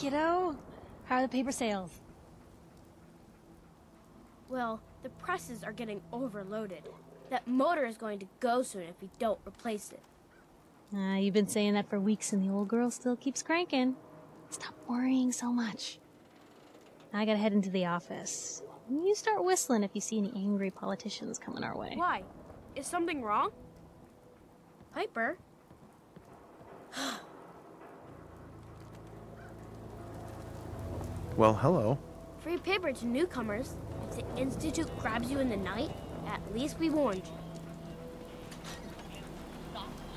kiddo. How are the paper sales? Well, the presses are getting overloaded. That motor is going to go soon if we don't replace it. You've been saying that for weeks and the old girl still keeps cranking. Stop worrying so much. I gotta head into the office. You start whistling if you see any angry politicians coming our way. Why? Is something wrong? Piper? Well, hello. Free paper to newcomers. If the Institute grabs you in the night, at least we warned you.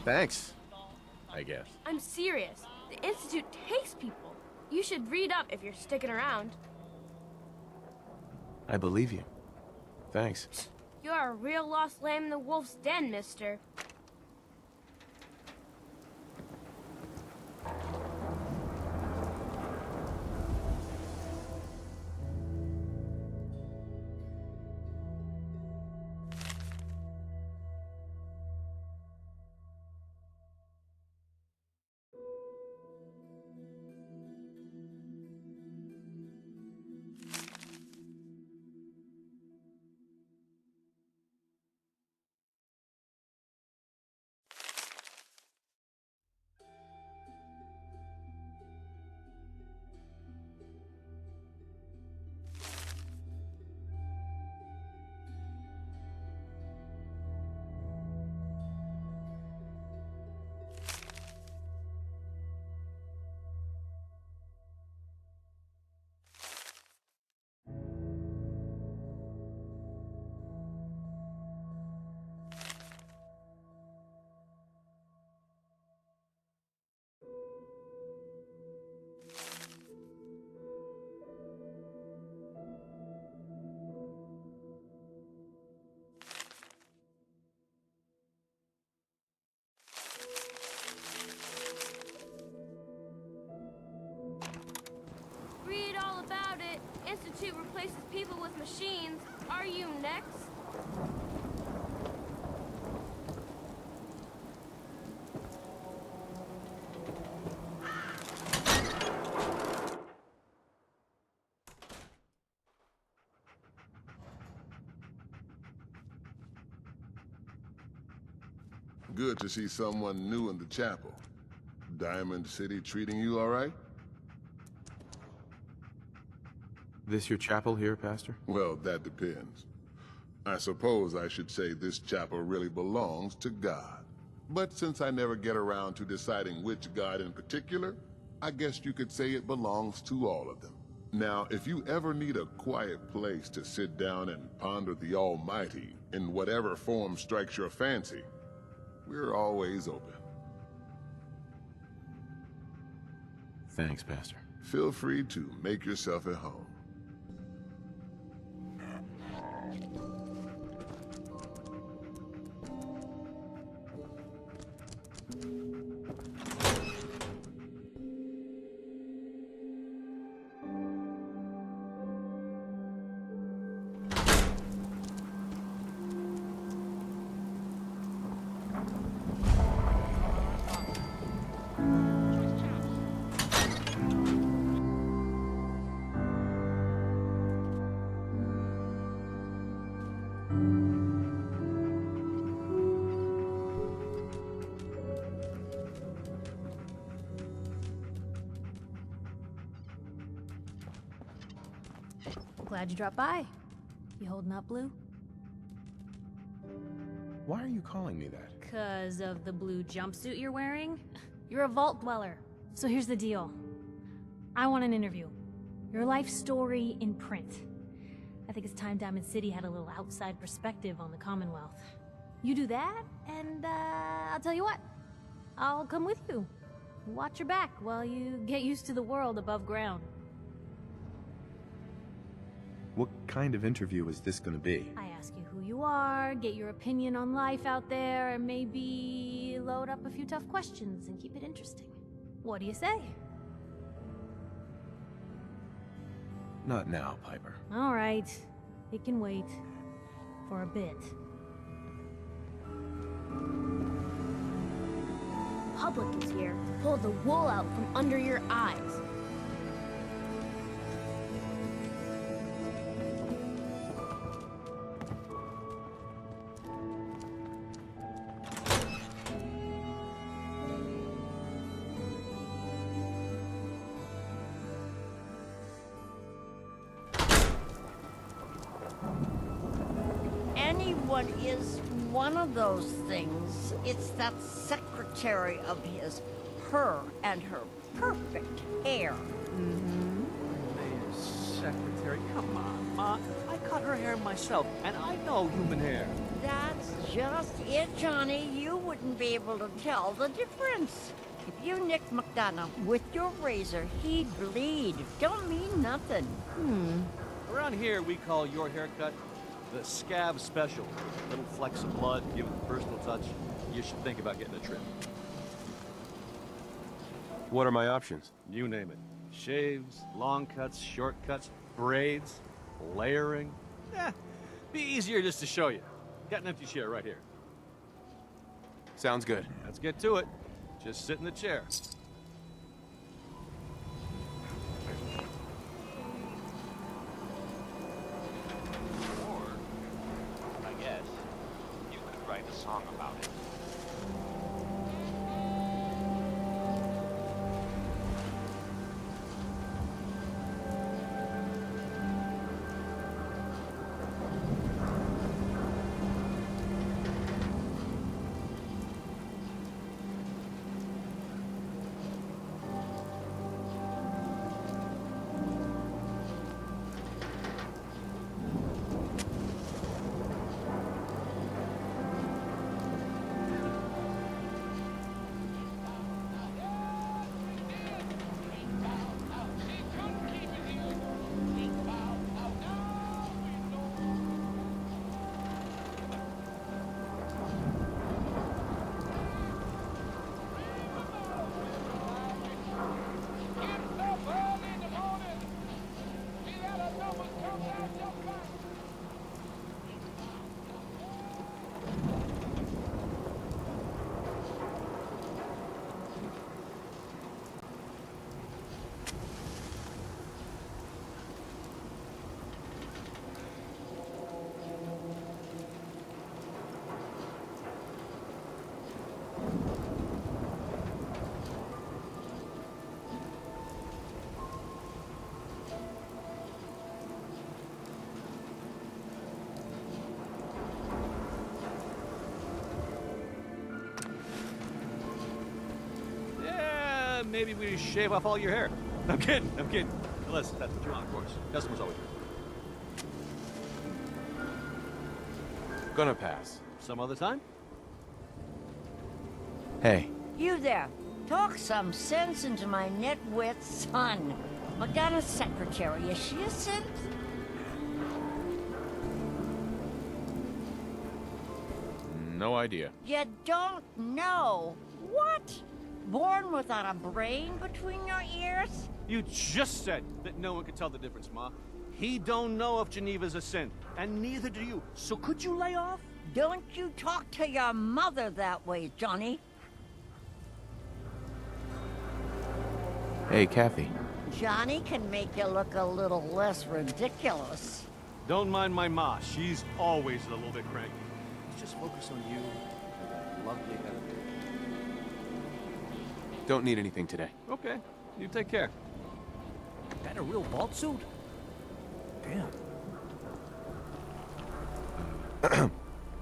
Thanks, I guess. I'm serious. The Institute takes people. You should read up if you're sticking around. I believe you. Thanks. You're a real lost lamb in the wolf's den, mister. Read all about it. Institute replaces people with machines. Are you next? Good to see someone new in the chapel. Diamond City treating you all right? This your chapel here, Pastor? Well, that depends. I suppose I should say this chapel really belongs to God. But since I never get around to deciding which God in particular, I guess you could say it belongs to all of them. Now, if you ever need a quiet place to sit down and ponder the Almighty in whatever form strikes your fancy, we're always open. Thanks, Pastor. Feel free to make yourself at home. Glad you dropped by. You holding up, Blue? Why are you calling me that? 'Cause of the blue jumpsuit you're wearing? You're a vault dweller. So here's the deal. I want an interview. Your life story in print. I think it's time Diamond City had a little outside perspective on the Commonwealth. You do that, and I'll tell you what. I'll come with you. Watch your back while you get used to the world above ground. What kind of interview is this gonna be? I ask you who you are, get your opinion on life out there, and maybe load up a few tough questions and keep it interesting. What do you say? Not now, Piper. All right. It can wait. For a bit. Public is here to pull the wool out from under your eyes. Johnny, what is one of those things? It's that secretary of his, her and her perfect hair. Mayor's secretary, come on, Ma. I cut her hair myself, and I know human hair. That's just it, Johnny. You wouldn't be able to tell the difference. If you nicked McDonough with your razor, he'd bleed. Don't mean nothing. Around here, we call your haircut the scab special. Little flecks of blood, give it a personal touch. You should think about getting a trim. What are my options? You name it. Shaves, long cuts, short cuts, braids, layering. Be easier just to show you. Got an empty chair right here. Sounds good. Let's get to it. Just sit in the chair. Or, I guess, you could write a song about it. Maybe we shave off all your hair. I'm kidding. Unless that's what you want, of course. Customers always do. Gonna pass. Some other time? Hey, You there. Talk some sense into my nitwit son. McDonough's secretary, is she a synth? no idea. You don't know. What? Born without a brain between your ears? You just said that no one could tell the difference, Ma. He don't know if Geneva's a sin, and neither do you. So could you lay off? Don't you talk to your mother that way, Johnny. Hey, Kathy. Johnny can make you look a little less ridiculous. Don't mind my Ma. She's always a little bit cranky. Just focus on you and that lovely head of yours. Don't need anything today. Okay, you take care. That a real vault suit? Damn.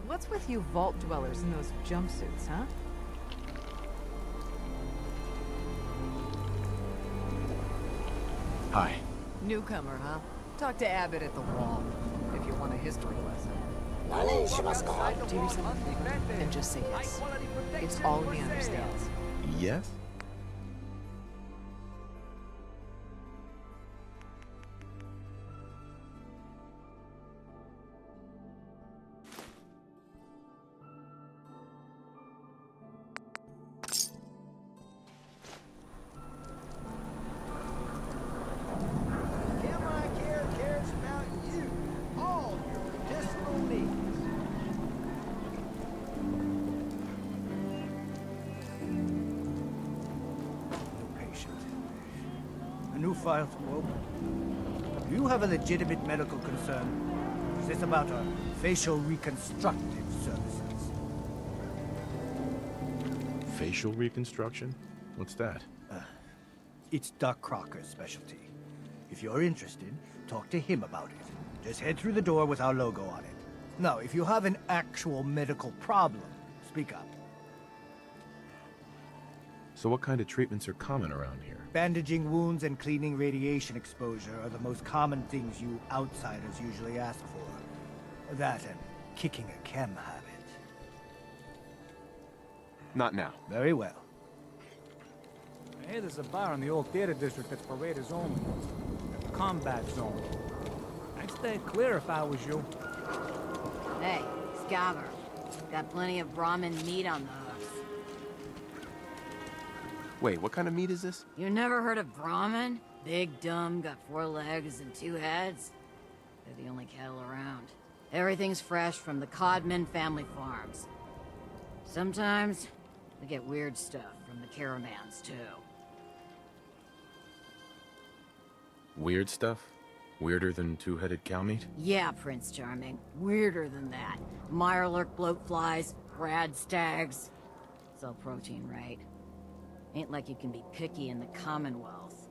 What's with you vault dwellers in those jumpsuits, huh? Hi. Newcomer, huh? Talk to Abbott at the wall, if you want a history lesson. Do yourself a favor and just say yes. It's all he understands. Yes? File to open. Do you have a legitimate medical concern? Is this about our facial reconstructive services? Facial reconstruction? What's that? It's Doc Crocker's specialty. If you're interested, talk to him about it. Just head through the door with our logo on it. No, if you have an actual medical problem, speak up. So what kind of treatments are common around here? Bandaging wounds and cleaning radiation exposure are the most common things you outsiders usually ask for. That and kicking a chem habit. Not now. Very well. Hey, there's a bar in the old theater district that's for raiders only. The combat zone. I'd stay clear if I was you. Hey, Scaver. Got plenty of Brahmin meat on the hooks. Wait, what kind of meat is this? You never heard of Brahmin? Big, dumb, got 4 legs and 2 heads. They're the only cattle around. Everything's fresh from the Codman family farms. Sometimes, we get weird stuff from the caravans, too. Weird stuff? Weirder than two-headed cow meat? Yeah, Prince Charming. Weirder than that. Mirelurk bloatflies, rad stags. It's all protein, right? Ain't like you can be picky in the Commonwealth.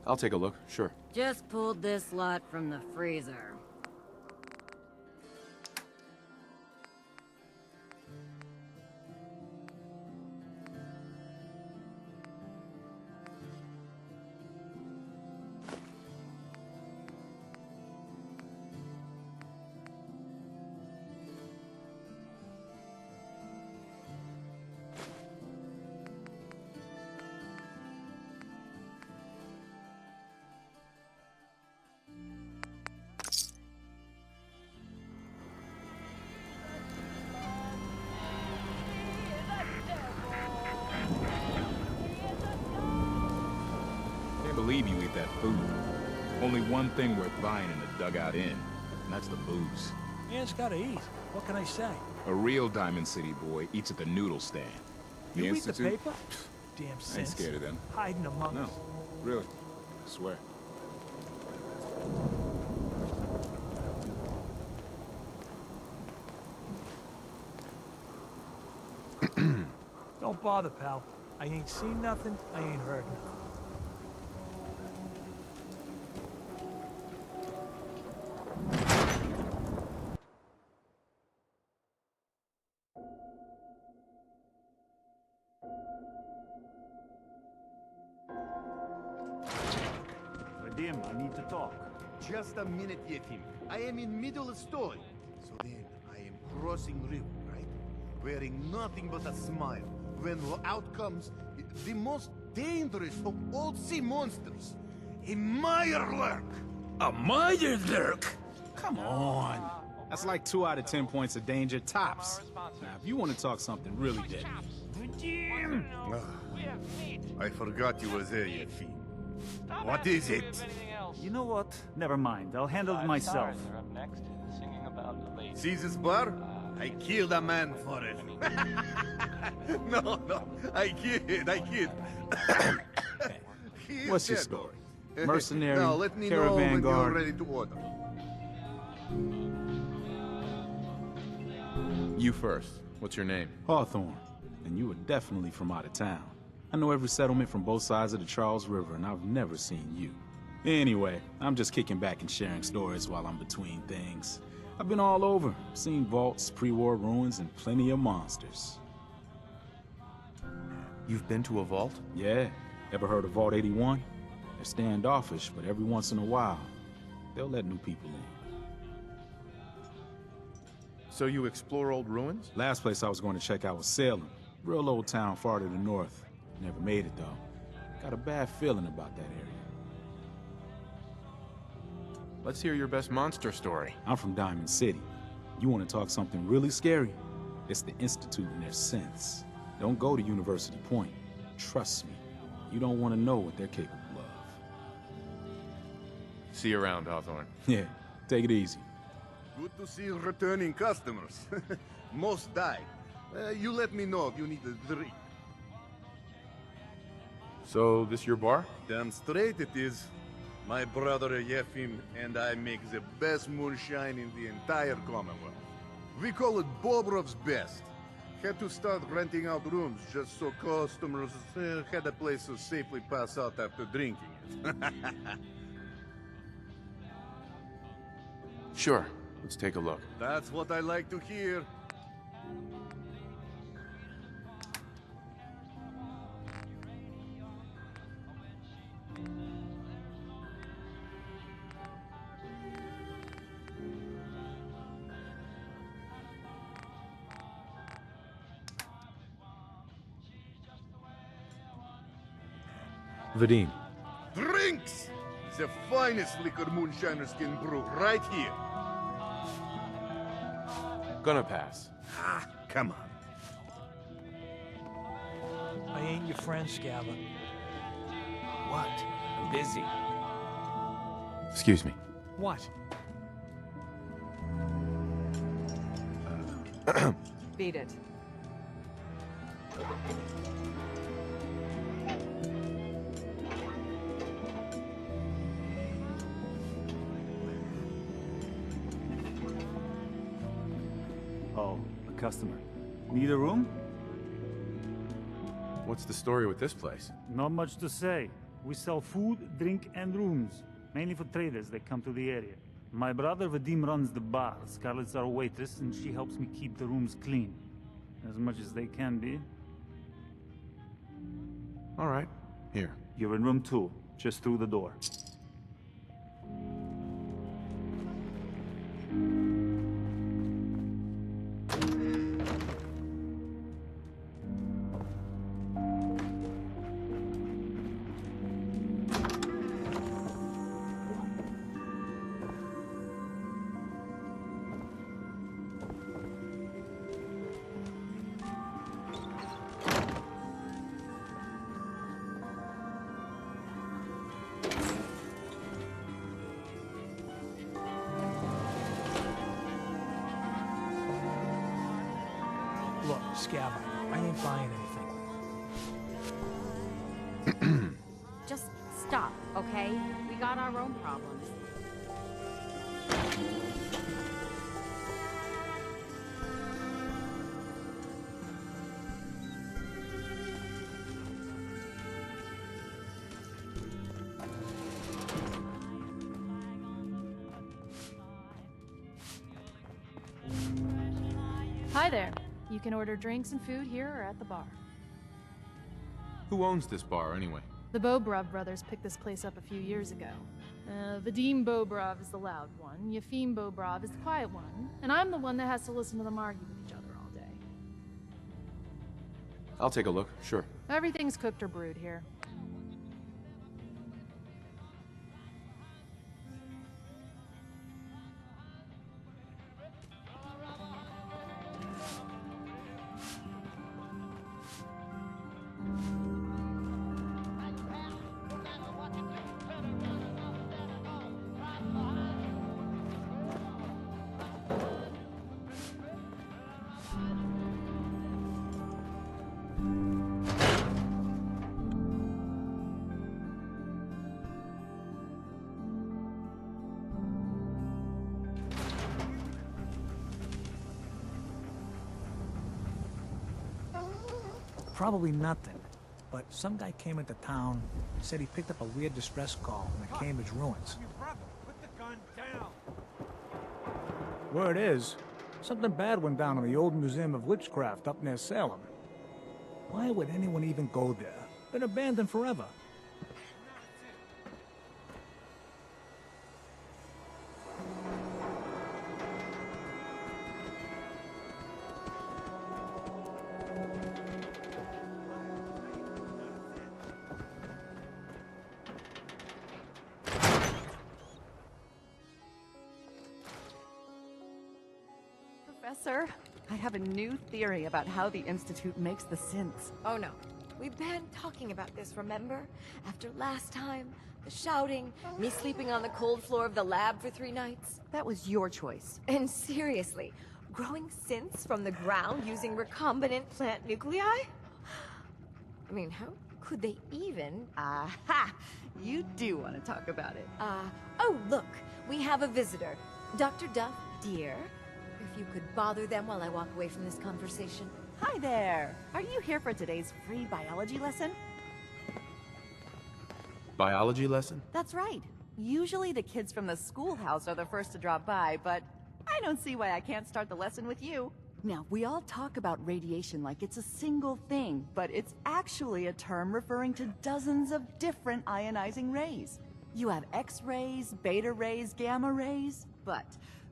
I'll take a look, sure. Just pulled this lot from the freezer. Can't believe you eat that food. Only one thing worth buying in the Dugout Inn, and that's the booze. Yeah, it's gotta eat. What can I say? A real Diamond City boy eats at the noodle stand. The You read the Institute? paper? Damn I ain't sense. scared of them. Hiding among No, us. really. I swear. Don't bother, pal. I ain't seen nothing, I ain't heard nothing. Vadim, I need to talk. Just a minute, Yefim. I am in middle of story. So then, I am crossing river, right? Wearing nothing but a smile. When out comes the most dangerous of all sea monsters, a Mirelurk. A Mirelurk? Come on. That's like 2 out of 10 points of danger tops. Now, if you want to talk something really deadly. I forgot you were there, Yefim. What is it? You know what? Never mind. I'll handle it myself. See this bar? I killed a man for it. No, I kid. What's your story? Mercenary, Now let me know caravan when guard. you're ready to order. You first. What's your name? Hawthorne. And you were definitely from out of town. I know every settlement from both sides of the Charles River, and I've never seen you. Anyway, I'm just kicking back and sharing stories while I'm between things. I've been all over, seen vaults, pre-war ruins, and plenty of monsters. You've been to a vault? Yeah. Ever heard of Vault 81? They're standoffish, but every once in a while, they'll let new people in. So you explore old ruins? Last place I was going to check out was Salem. Real old town far to the north. Never made it, though. Got a bad feeling about that area. Let's hear your best monster story. I'm from Diamond City. You want to talk something really scary? It's the Institute and their sense. Don't go to University Point. Trust me. You don't want to know what they're capable of. See you around, Hawthorne. Yeah, take it easy. Good to see returning customers. Most die. You let me know if you need a drink. So, this your bar? Damn straight it is. My brother Yefim and I make the best moonshine in the entire Commonwealth. We call it Bobrov's Best. Had to start renting out rooms just so customers had a place to safely pass out after drinking it. Sure, let's take a look. That's what I like to hear. Vadim. Drinks! The finest liquor moonshiners can brew right here. Gonna pass. Ah, come on. I ain't your friend, Scabba. What? I'm busy. Excuse me. What? Beat it. Oh, a customer. Need a room? What's the story with this place? Not much to say. We sell food, drink, and rooms. Mainly for traders that come to the area. My brother Vadim runs the bar. Scarlett's our waitress, and she helps me keep the rooms clean. As much as they can be. All right, here. You're in room 2, just through the door. Look, Scabba, I ain't buying anything. Just stop, okay? We got our own problems. Hi there. You can order drinks and food here or at the bar. Who owns this bar, anyway? The Bobrov brothers picked this place up a few years ago. Vadim Bobrov is the loud one, Yefim Bobrov is the quiet one, and I'm the one that has to listen to them argue with each other all day. I'll take a look, sure. Everything's cooked or brewed here. Probably nothing. But some guy came into town, said he picked up a weird distress call in the Cambridge ruins. Put the gun down! Word is, something bad went down in the old Museum of Witchcraft up near Salem. Why would anyone even go there? Been abandoned forever. Professor, I have a new theory about how the Institute makes the synths. Oh no. We banned talking about this, remember? After last time, the shouting, me sleeping on the cold floor of the lab for 3 nights. That was your choice. And seriously, growing synths from the ground using recombinant plant nuclei? I mean, how could they even? Aha! You do want to talk about it. Oh look, we have a visitor. Dr. Duff, dear. If you could bother them while I walk away from this conversation. Hi there! Are you here for today's free biology lesson? Biology lesson? That's right. Usually the kids from the schoolhouse are the first to drop by, but I don't see why I can't start the lesson with you. Now, we all talk about radiation like it's a single thing, but it's actually a term referring to dozens of different ionizing rays. You have X-rays, beta rays, gamma rays, but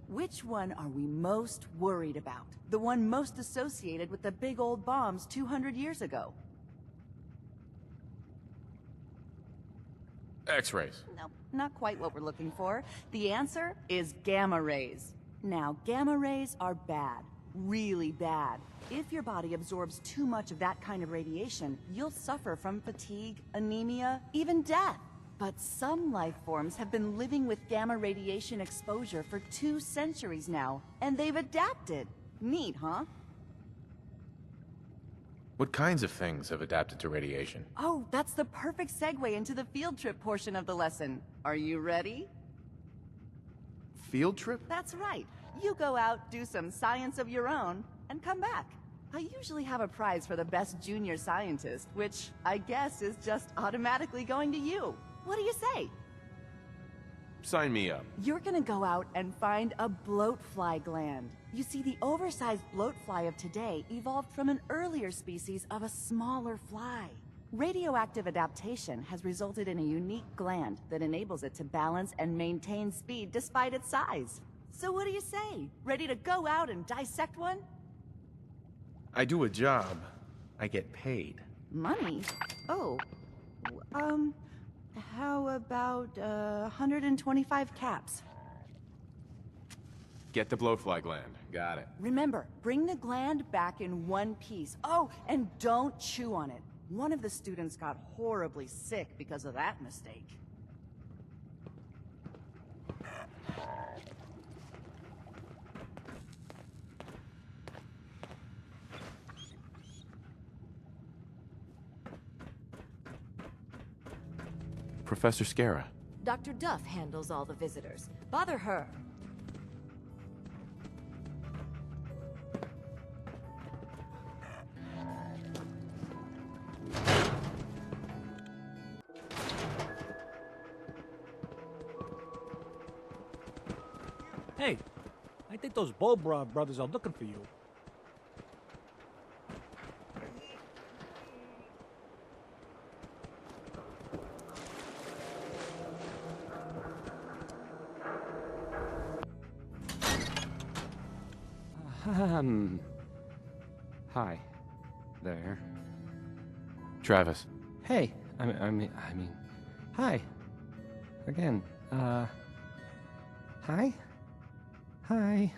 which one are we most worried about? The one most associated with the big old bombs 200 years ago? X-rays. Nope, not quite what we're looking for. The answer is gamma rays. Now, gamma rays are bad. Really bad. If your body absorbs too much of that kind of radiation, you'll suffer from fatigue, anemia, even death. But some life forms have been living with gamma radiation exposure for 2 centuries now, and they've adapted. Neat, huh? What kinds of things have adapted to radiation? Oh, that's the perfect segue into the field trip portion of the lesson. Are you ready? Field trip? That's right. You go out, do some science of your own, and come back. I usually have a prize for the best junior scientist, which I guess is just automatically going to you. What do you say? Sign me up. You're gonna go out and find a bloatfly gland. You see, the oversized bloatfly of today evolved from an earlier species of a smaller fly. Radioactive adaptation has resulted in a unique gland that enables it to balance and maintain speed despite its size. So what do you say? Ready to go out and dissect one? I do a job. I get paid. Money? Oh. How about 125 caps? Get the blowfly gland. Got it. Remember, bring the gland back in one piece. Oh, and don't chew on it. One of the students got horribly sick because of that mistake. Professor Scara. Dr. Duff handles all the visitors. Bother her. Hey, I think those Bobra brothers are looking for you. Hi. There. Travis. Hey. I mean. Hi. Again. Hi? Hi.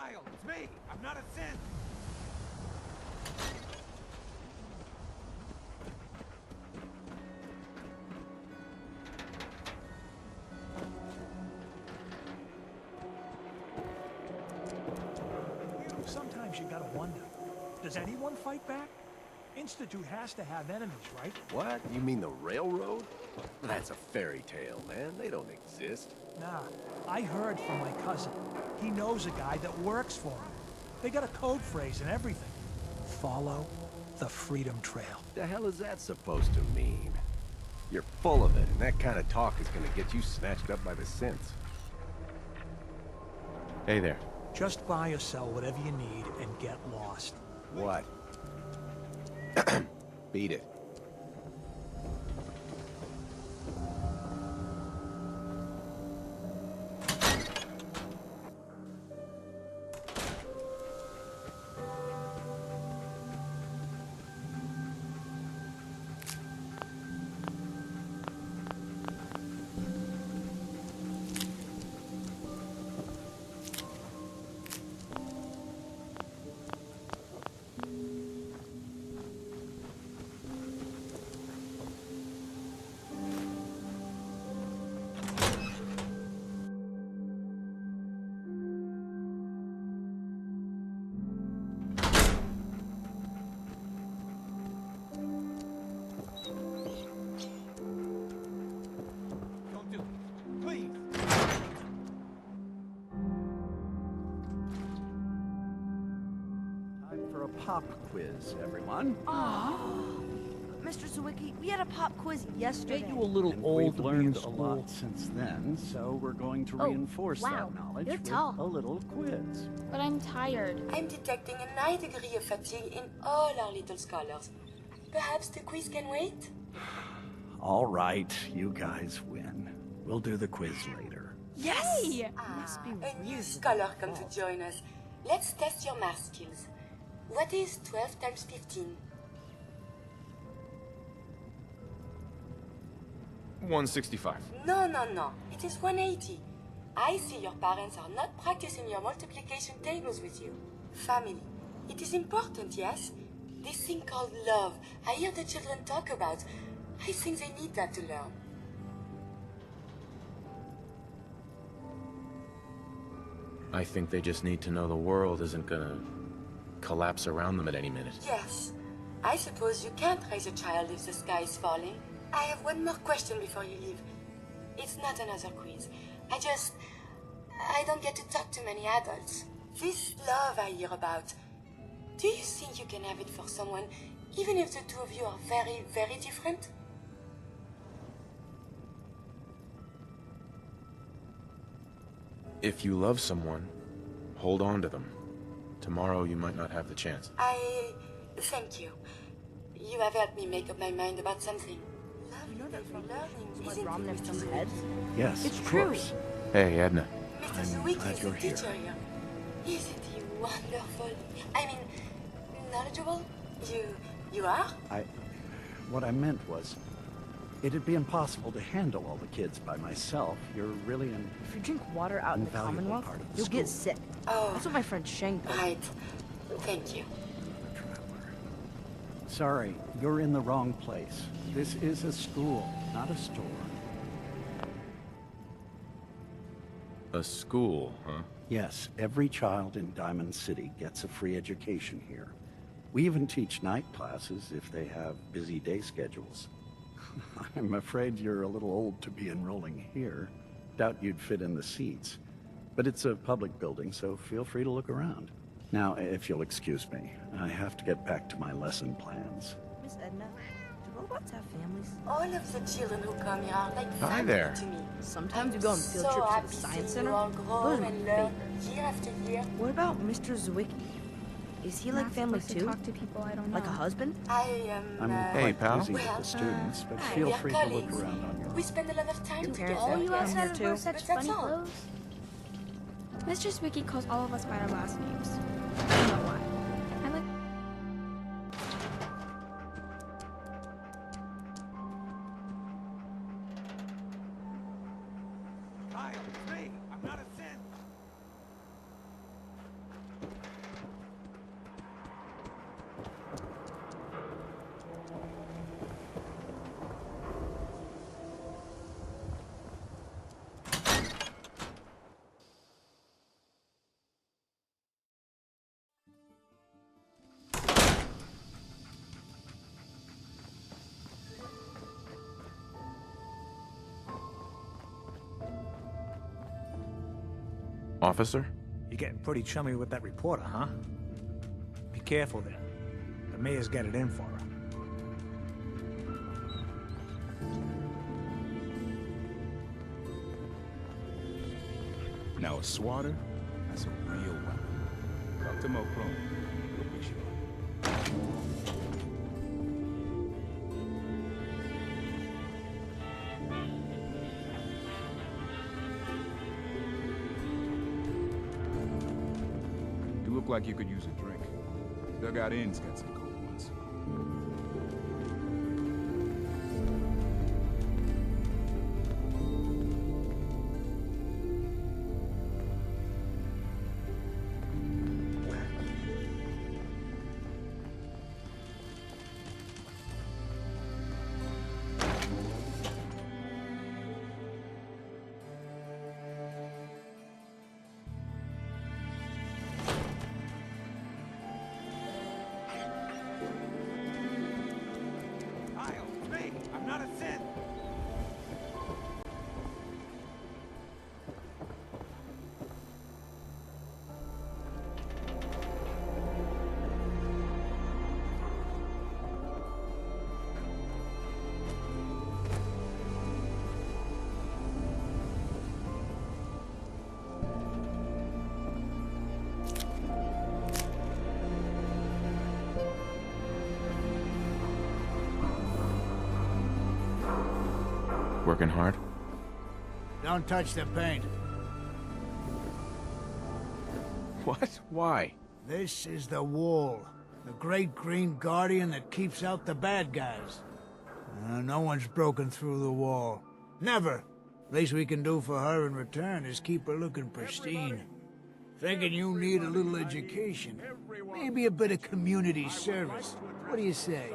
Kyle, it's me! I'm not a synth! Sometimes you gotta wonder, does anyone fight back? Institute has to have enemies, right? What? You mean the railroad? That's a fairy tale, man. They don't exist. Nah, I heard from my cousin. He knows a guy that works for him. They got a code phrase and everything. Follow the Freedom Trail. The hell is that supposed to mean? You're full of it, and that kind of talk is gonna get you snatched up by the synths. Hey there. Just buy or sell whatever you need and get lost. What? Beat it. Pop quiz, everyone. Oh, Mr. Sawicki, we had a pop quiz yesterday. Get you a little old. We've learned a lot since then, so we're going to reinforce that knowledge with a little quiz. But I'm tired. I'm detecting a high degree of fatigue in all our little scholars. Perhaps the quiz can wait? All right, you guys win. We'll do the quiz later. Yes! A new scholar come to join us. Let's test your math skills. What is 12 times 15? 165. No. It is 180. I see your parents are not practicing your multiplication tables with you. Family. It is important, yes? This thing called love. I hear the children talk about. I think they need that to learn. I think they just need to know the world isn't gonna collapse around them at any minute. Yes. I suppose you can't raise a child if the sky is falling. I have one more question before you leave. It's not another quiz. I don't get to talk to many adults. This love I hear about, do you think you can have it for someone, even if the two of you are very, very different? If you love someone, hold on to them. Tomorrow you might not have the chance. Thank you. You have helped me make up my mind about something. Love that we're learning, isn't it, Mr. Head? Yes, it's of true. course. Hey, Edna. Mr. I'm Sawicki glad is you're the here. teacher here. Isn't he wonderful? I mean, knowledgeable? You are? What I meant was, it'd be impossible to handle all the kids by myself. You're really an If you drink water out in the invaluable Commonwealth, part of the you'll get school. sick. Oh. That's what my friend Shang told me. Right. Thank you. Sorry, you're in the wrong place. This is a school, not a store. A school, huh? Yes, every child in Diamond City gets a free education here. We even teach night classes if they have busy day schedules. I'm afraid you're a little old to be enrolling here. Doubt you'd fit in the seats. But it's a public building, so feel free to look around. Now, if you'll excuse me, I have to get back to my lesson plans. Miss Edna, do robots have families? All of the children who come here are like Hi family there. to me. Sometimes we I'm go on field so trips to happy the science seeing center. you all grow Those are my and learn favorites. year after year. What about Mr. Zwicki? Is he like family too? Talk to people I don't know. Like a husband? I'm Hey, quite pal. busy with the students, but Hi, feel we are free to look colleagues. around on your own. We spend a lot of time Your together. parents All don't you come here outsiders wear too? such But that's funny all. clothes. Mr. Swicky calls all of us by our last names. I don't know why. I like. Kyle, it's me. I'm not a synth. Officer? You're getting pretty chummy with that reporter, huh? Be careful there. The mayor's got it in for her. Now a swatter, that's a real weapon. Talk to Mo Crone. He'll be sure. You look like you could use a drink. Dugout Inn's got some cold ones. I'm not a Sith! Working hard? Don't touch the paint. What? Why? This is the wall. The great green guardian that keeps out the bad guys. No one's broken through the wall. Never. Least we can do for her in return is keep her looking pristine. Thinking you need a little education. Maybe a bit of community service. What do you say?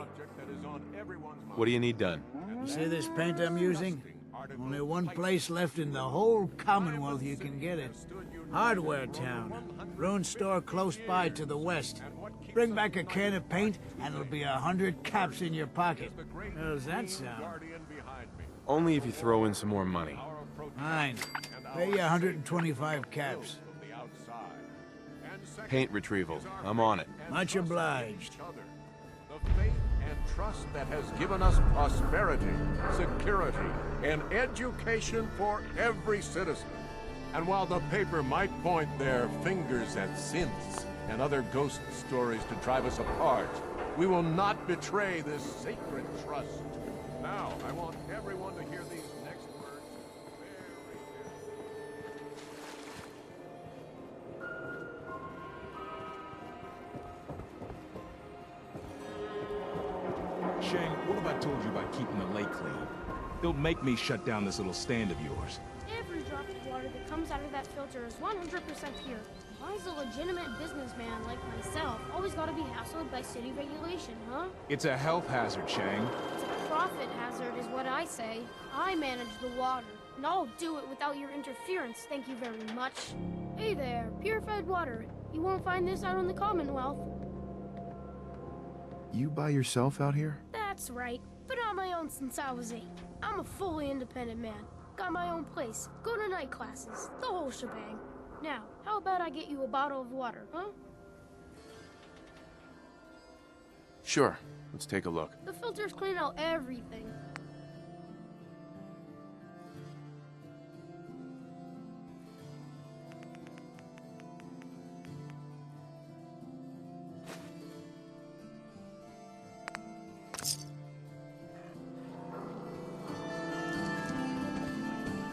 What do you need done? You see this paint I'm using? Only one place left in the whole Commonwealth you can get it. Hardware Town. Ruin store close by to the west. Bring back a can of paint and it'll be 100 caps in your pocket. How does that sound? Only if you throw in some more money. Fine. Pay you 125 caps. Paint retrieval. I'm on it. Much obliged. Trust that has given us prosperity, security, and education for every citizen. And while the paper might point their fingers at synths and other ghost stories to drive us apart, we will not betray this sacred trust. Now, I want everyone to hear these next words Shane, what have I told you about keeping the lake clean? Don't make me shut down this little stand of yours. Every drop of water that comes out of that filter is 100% pure. Why is a legitimate businessman like myself always gotta be hassled by city regulation, huh? It's a health hazard, Shane. It's a profit hazard is what I say. I manage the water, and I'll do it without your interference, thank you very much. Hey there, purified water. You won't find this out in the Commonwealth. You by yourself out here? That's right. Been on my own since I was 8. I'm a fully independent man. Got my own place, go to night classes, the whole shebang. Now, how about I get you a bottle of water, huh? Sure. Let's take a look. The filters clean out everything.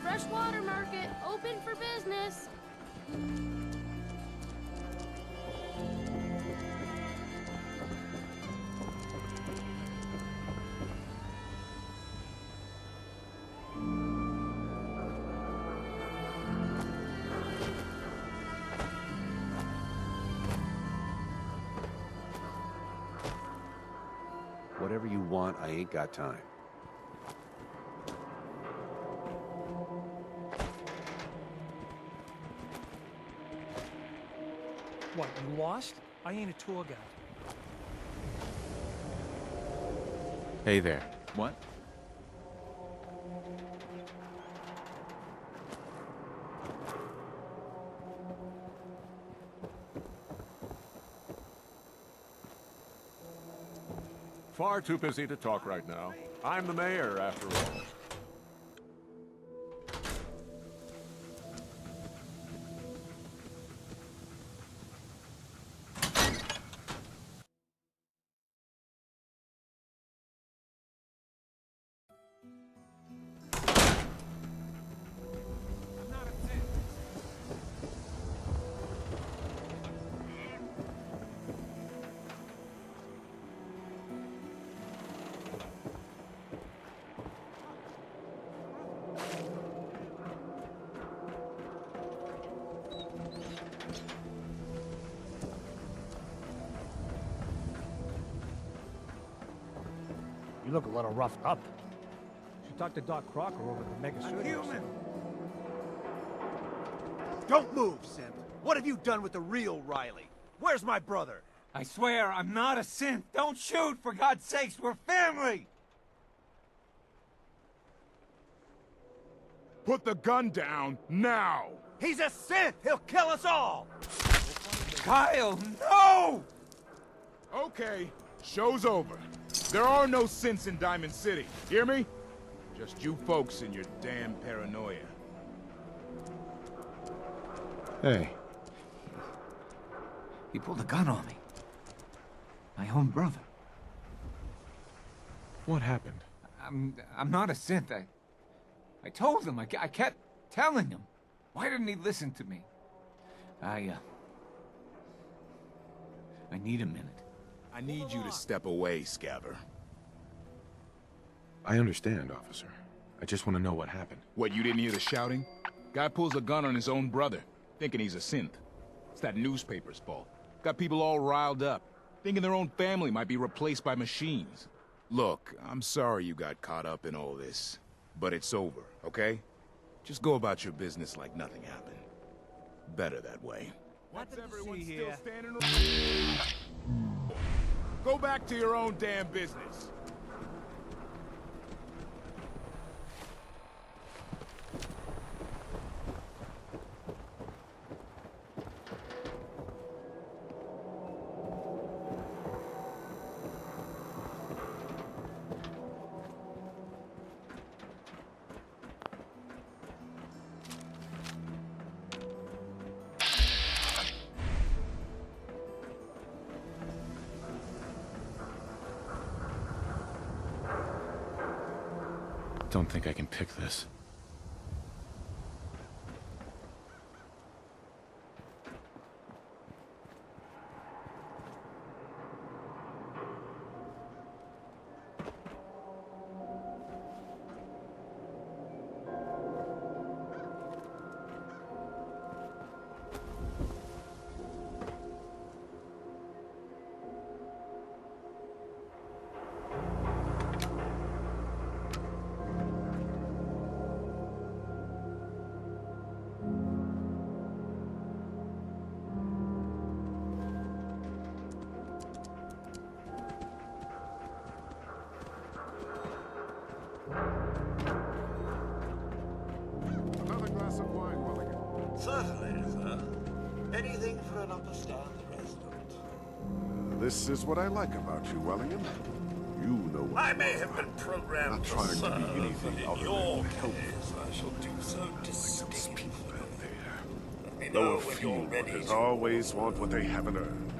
Freshwater market, open for business. Whatever you want, I ain't got time. What, you lost? I ain't a tour guide. Hey there. What? Far too busy to talk right now. I'm the mayor, after all. You look a little roughed up. Should talk to Doc Crocker over at the Mega Studios. Don't move, Simp. What have you done with the real Riley? Where's my brother? I swear, I'm not a synth. Don't shoot, for God's sakes. We're family. Put the gun down, now! He's a synth! He'll kill us all! Kyle, no! Okay, show's over. There are no synths in Diamond City. Hear me? Just you folks and your damn paranoia. Hey. He pulled a gun on me. My own brother. What happened? I'm not a synth. I told him. I kept telling him. Why didn't he listen to me? I need a minute. I need you to step away, Scabber. I understand, officer. I just want to know what happened. What, you didn't hear the shouting? Guy pulls a gun on his own brother, thinking he's a synth. It's that newspaper's fault. Got people all riled up, thinking their own family might be replaced by machines. Look, I'm sorry you got caught up in all this, but it's over, okay? Just go about your business like nothing happened. Better that way. What's everyone Still standing around? Go back to your own damn business. Don't think I can pick this. Another glass of wine, Mulligan. Certainly, sir. Anything for an upper-stand resident. This is what I like about you, Wellingham. You know what I you may are. have been programmed Not to trying to serve, be anything but in other your than helpful. case, I shall do so distinctly. Let me know Lower when you're field ready workers to... always want what they haven't earned.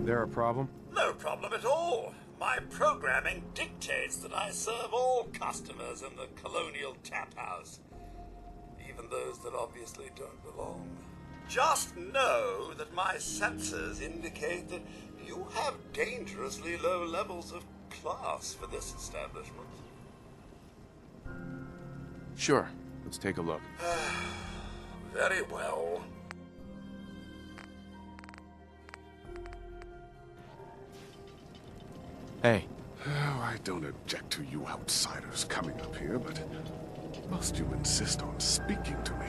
There a problem? No problem at all. My programming dictates that I serve all customers in the Colonial Tap House, even those that obviously don't belong. Just know that my sensors indicate that you have dangerously low levels of class for this establishment. Sure. Let's take a look. Very well. Hey. Oh, I don't object to you outsiders coming up here, but must you insist on speaking to me?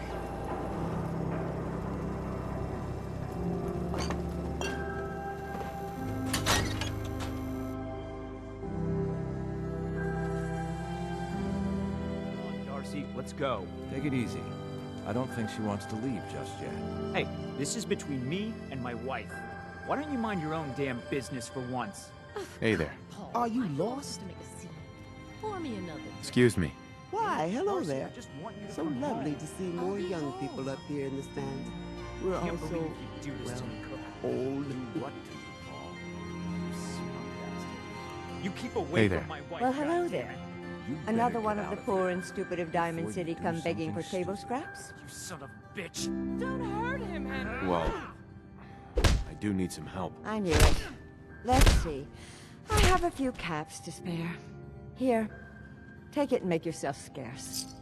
Darcy, let's go. Take it easy. I don't think she wants to leave just yet. Hey, this is between me and my wife. Why don't you mind your own damn business for once? Hey there. Are you lost? Pour me another. Excuse me. Why, hello Darcy, there. I just want you to So come lovely home. to see more young people up here in the stands. We're Can't also, believe you do this to me, Cook. old. What to you, Paul? You smug bastard. You keep away Hey from there. my wife. Well, hello goddammit. there. You Another better one get of the out poor here and stupid of Diamond before City you do come begging for something table stupid. scraps? You son of a bitch. Don't hurt him, Henry. Well, I do need some help. I knew it. Let's see. I have a few caps to spare. Here. Take it and make yourself scarce.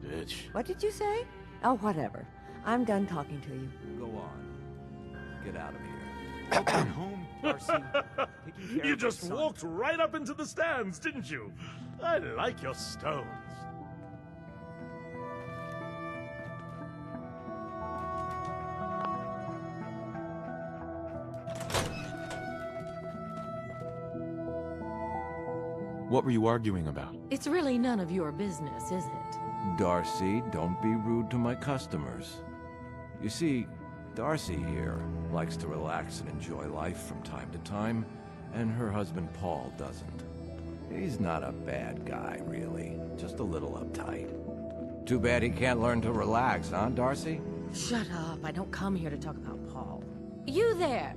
Bitch. What did you say? Oh, whatever. I'm done talking to you. Go on. Get out of here. Welcome home, Darcy, taking care You of just my son. walked right up into the stands, didn't you? I like your stones. What were you arguing about? It's really none of your business, is it? Darcy, don't be rude to my customers. You see, Darcy here likes to relax and enjoy life from time to time, and her husband Paul doesn't. He's not a bad guy, really. Just a little uptight. Too bad he can't learn to relax, huh, Darcy? Shut up. I don't come here to talk about Paul. You there!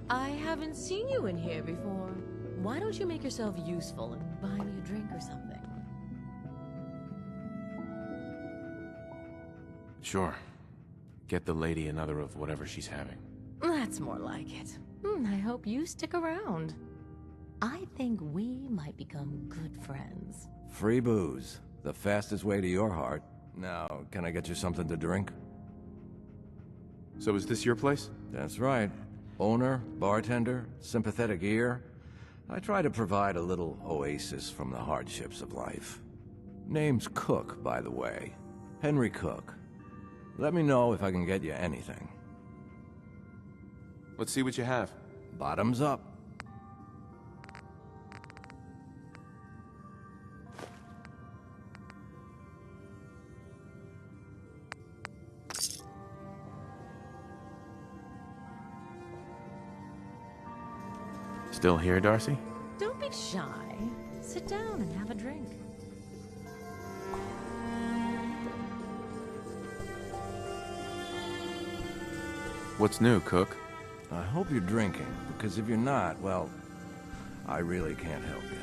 I haven't seen you in here before. Why don't you make yourself useful and buy me a drink or something? Sure. Get the lady another of whatever she's having. That's more like it. I hope you stick around. I think we might become good friends. Free booze. The fastest way to your heart. Now, can I get you something to drink? So is this your place? That's right. Owner, bartender, sympathetic ear. I try to provide a little oasis from the hardships of life. Name's Cook, by the way. Henry Cook. Let me know if I can get you anything. Let's see what you have. Bottoms up. Still here, Darcy? Don't be shy. Sit down and have a drink. What's new, Cook? I hope you're drinking, because if you're not, well, I really can't help you.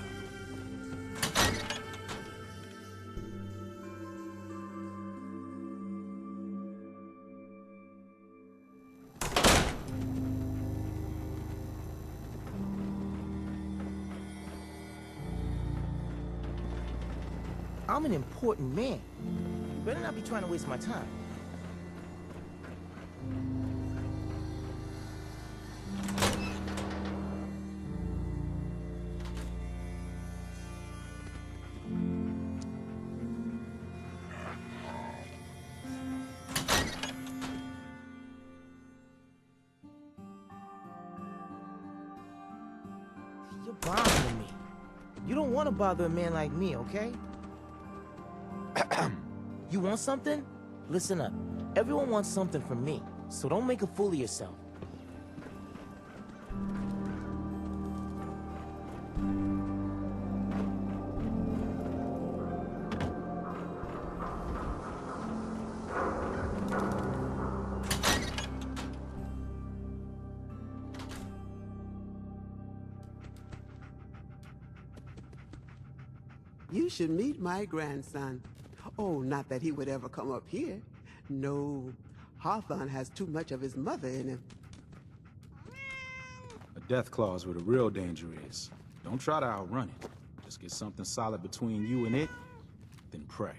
I'm an important man. You better not be trying to waste my time. You're bothering me. You don't want to bother a man like me, okay? You want something? Listen up. Everyone wants something from me, so don't make a fool of yourself. You should meet my grandson. Oh, not that he would ever come up here. No, Hawthorne has too much of his mother in him. A death clause where the real danger is. Don't try to outrun it. Just get something solid between you and it, then pray.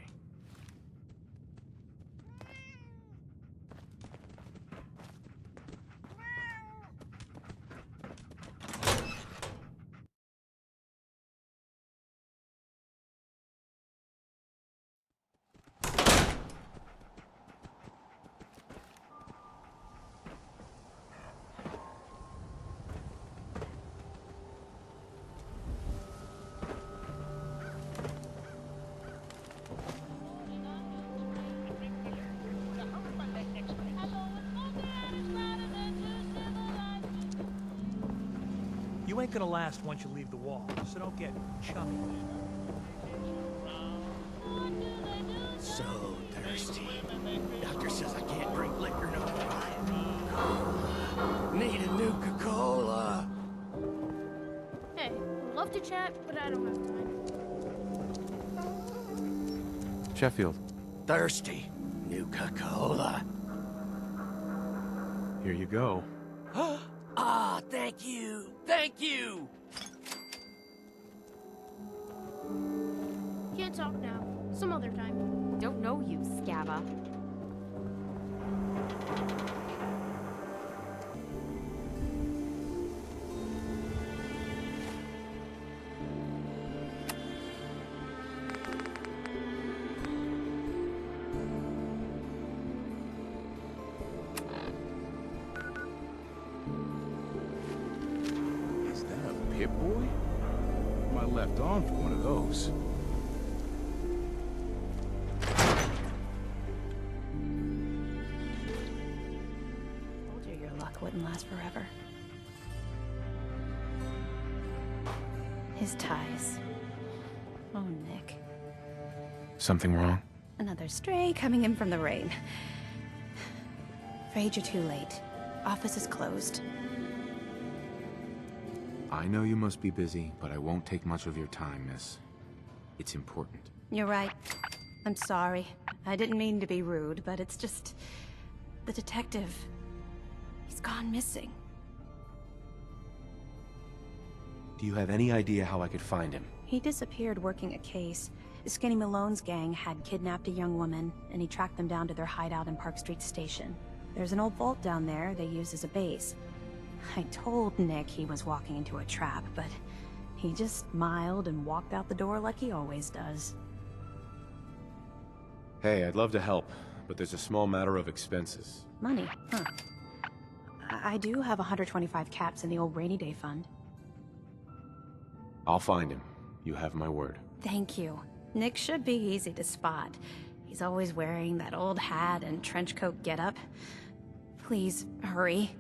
You ain't gonna last once you leave the wall, so don't get chummy. So thirsty. Doctor says I can't drink liquor no more. Need a Nuka-Cola. Hey, I'd love to chat, but I don't have time. Sheffield. Thirsty. Nuka-Cola. Here you go. Ah, thank you. Thank you. Can't talk now. Some other time. Don't know you, Scabba. Pip-Boy? My left arm for one of those. Told you your luck wouldn't last forever. His ties. Oh, Nick. Something wrong? Another stray coming in from the rain. Afraid you're too late. Office is closed. I know you must be busy, but I won't take much of your time, miss. It's important. You're right. I'm sorry. I didn't mean to be rude, but it's just... the detective... he's gone missing. Do you have any idea how I could find him? He disappeared working a case. Skinny Malone's gang had kidnapped a young woman, and he tracked them down to their hideout in Park Street Station. There's an old vault down there they use as a base. I told Nick he was walking into a trap, but he just smiled and walked out the door like he always does. Hey, I'd love to help, but there's a small matter of expenses. Money, huh? I do have 125 caps in the old rainy day fund. I'll find him. You have my word. Thank you. Nick should be easy to spot. He's always wearing that old hat and trench coat getup. Please, hurry.